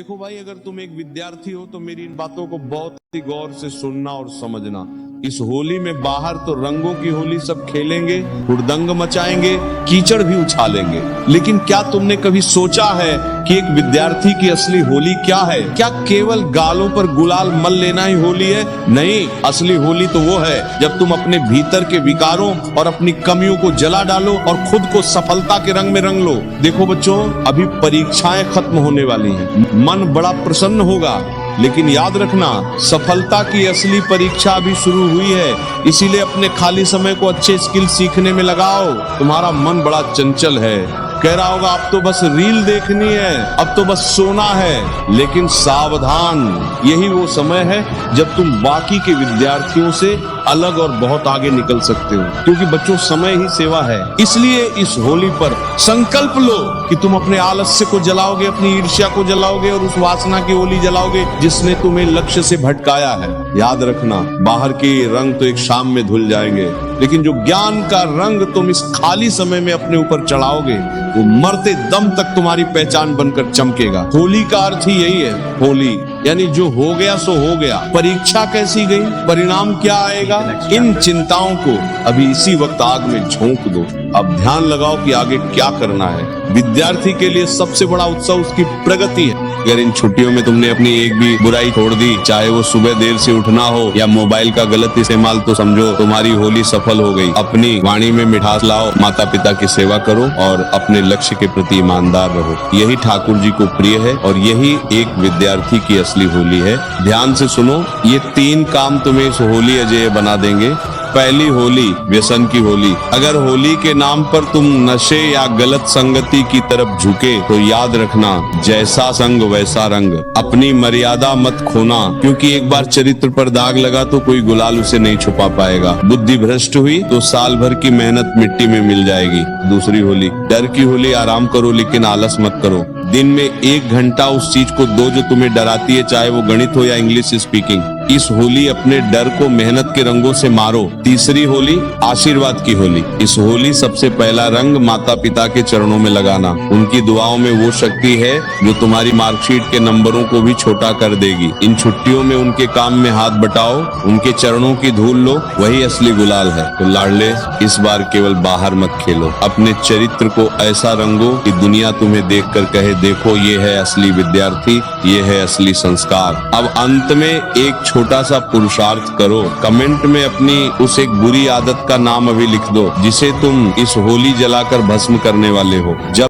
देखो भाई, अगर तुम एक विद्यार्थी हो तो मेरी इन बातों को बहुत ही गौर से सुनना और समझना। इस होली में बाहर तो रंगों की होली सब खेलेंगे, हुड़दंग मचाएंगे, कीचड़ भी उछालेंगे, लेकिन क्या तुमने कभी सोचा है कि एक विद्यार्थी की असली होली क्या है? क्या केवल गालों पर गुलाल मल लेना ही होली है? नहीं, असली होली तो वो है जब तुम अपने भीतर के विकारों और अपनी कमियों को जला डालो और खुद को सफलता के रंग में रंग लो। देखो बच्चों, अभी परीक्षाएं खत्म होने वाली हैं, मन बड़ा प्रसन्न होगा, लेकिन याद रखना, सफलता की असली परीक्षा अभी शुरू हुई है। इसीलिए अपने खाली समय को अच्छे स्किल सीखने में लगाओ। तुम्हारा मन बड़ा चंचल है, कह रहा होगा अब तो बस रील देखनी है, अब तो बस सोना है, लेकिन सावधान, यही वो समय है जब तुम बाकी के विद्यार्थियों से अलग और बहुत आगे निकल सकते हो, क्योंकि बच्चों समय ही सेवा है। इसलिए इस होली पर संकल्प लो कि तुम अपने आलस्य को जलाओगे, अपनी ईर्ष्या को जलाओगे और उस वासना की होली जलाओगे जिसने तुम्हें लक्ष्य से भटकाया है। याद रखना, बाहर के रंग तो एक शाम में धुल जाएंगे, लेकिन जो ज्ञान का रंग तुम इस खाली समय में अपने ऊपर चढ़ाओगे वो मरते दम तक तुम्हारी पहचान बनकर चमकेगा। होली का अर्थ ही यही है। होली यानी जो हो गया सो हो गया। परीक्षा कैसी गई, परिणाम क्या आएगा, इन चिंताओं को अभी इसी वक्त आग में झोंक दो। अब ध्यान लगाओ कि आगे क्या करना है। विद्यार्थी के लिए सबसे बड़ा उत्सव उसकी प्रगति है। अगर इन छुट्टियों में तुमने अपनी एक भी बुराई छोड़ दी, चाहे वो सुबह देर से उठना हो या मोबाइल का गलत इस्तेमाल, तो समझो तुम्हारी होली सफल हो गई। अपनी वाणी में मिठास लाओ, माता पिता की सेवा करो और अपने लक्ष्य के प्रति ईमानदार रहो। यही ठाकुर जी को प्रिय है और यही एक विद्यार्थी की असली होली है। ध्यान से सुनो, ये 3 काम तुम्हें इस होली अजेय बना देंगे। पहली होली, व्यसन की होली। अगर होली के नाम पर तुम नशे या गलत संगति की तरफ झुके तो याद रखना, जैसा संग वैसा रंग। अपनी मर्यादा मत खोना, क्योंकि एक बार चरित्र पर दाग लगा तो कोई गुलाल उसे नहीं छुपा पाएगा। बुद्धि भ्रष्ट हुई तो साल भर की मेहनत मिट्टी में मिल जाएगी। दूसरी होली, डर की होली। आराम करो लेकिन आलस मत करो। दिन में 1 घंटा उस चीज को दो जो तुम्हें डराती है, चाहे वो गणित हो या इंग्लिश स्पीकिंग। इस होली अपने डर को मेहनत के रंगों से मारो। तीसरी होली, आशीर्वाद की होली। इस होली सबसे पहला रंग माता पिता के चरणों में लगाना। उनकी दुआओं में वो शक्ति है जो तुम्हारी मार्कशीट के नंबरों को भी छोटा कर देगी। इन छुट्टियों में उनके काम में हाथ बटाओ, उनके चरणों की धूल लो, वही असली गुलाल है। तो लाडले, इस बार केवल बाहर मत खेलो, अपने चरित्र को ऐसा रंगो कि दुनिया तुम्हें देखकर कहे, देखो ये है असली विद्यार्थी, ये है असली संस्कार। अब अंत में एक छोटा सा पुरुषार्थ करो। कमेंट में अपनी उस एक बुरी आदत का नाम अभी लिख दो जिसे तुम इस होली जलाकर भस्म करने वाले हो। जब